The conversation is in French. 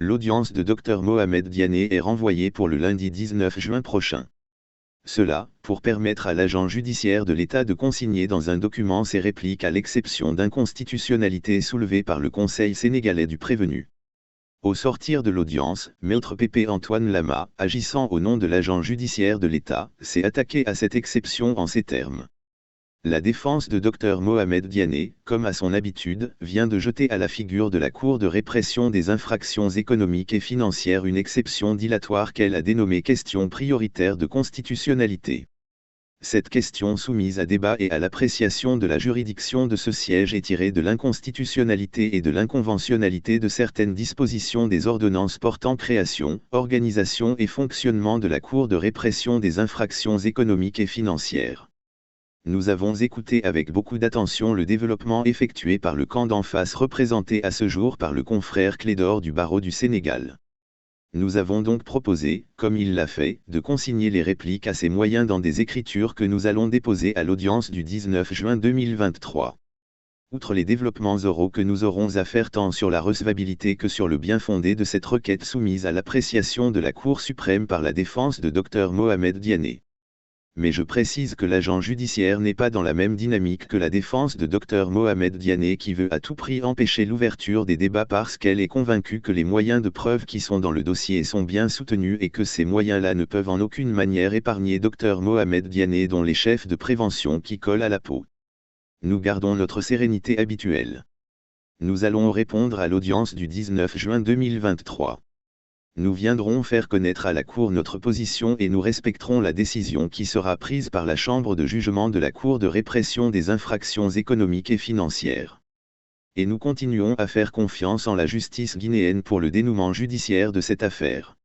L'audience de Dr Mohamed Diané est renvoyée pour le lundi 19 juin prochain. Cela, pour permettre à l'agent judiciaire de l'État de consigner dans un document ses répliques à l'exception d'inconstitutionnalité soulevée par le Conseil sénégalais du prévenu. Au sortir de l'audience, Maître Pépé Antoine Lama, agissant au nom de l'agent judiciaire de l'État, s'est attaqué à cette exception en ces termes. La défense de Dr Mohamed Diané, comme à son habitude, vient de jeter à la figure de la Cour de répression des infractions économiques et financières une exception dilatoire qu'elle a dénommée question prioritaire de constitutionnalité. Cette question soumise à débat et à l'appréciation de la juridiction de ce siège est tirée de l'inconstitutionnalité et de l'inconventionnalité de certaines dispositions des ordonnances portant création, organisation et fonctionnement de la Cour de répression des infractions économiques et financières. Nous avons écouté avec beaucoup d'attention le développement effectué par le camp d'en face représenté à ce jour par le confrère Clédor du barreau du Sénégal. Nous avons donc proposé, comme il l'a fait, de consigner les répliques à ces moyens dans des écritures que nous allons déposer à l'audience du 19 juin 2023. Outre les développements oraux que nous aurons à faire tant sur la recevabilité que sur le bien-fondé de cette requête soumise à l'appréciation de la Cour suprême par la défense de Dr Mohamed Diané. Mais je précise que l'agent judiciaire n'est pas dans la même dynamique que la défense de Dr Mohamed Diané qui veut à tout prix empêcher l'ouverture des débats parce qu'elle est convaincue que les moyens de preuve qui sont dans le dossier sont bien soutenus et que ces moyens-là ne peuvent en aucune manière épargner Dr Mohamed Diané dont les chefs de prévention qui collent à la peau. Nous gardons notre sérénité habituelle. Nous allons répondre à l'audience du 19 juin 2023. Nous viendrons faire connaître à la Cour notre position et nous respecterons la décision qui sera prise par la Chambre de jugement de la Cour de répression des infractions économiques et financières. Et nous continuons à faire confiance en la justice guinéenne pour le dénouement judiciaire de cette affaire.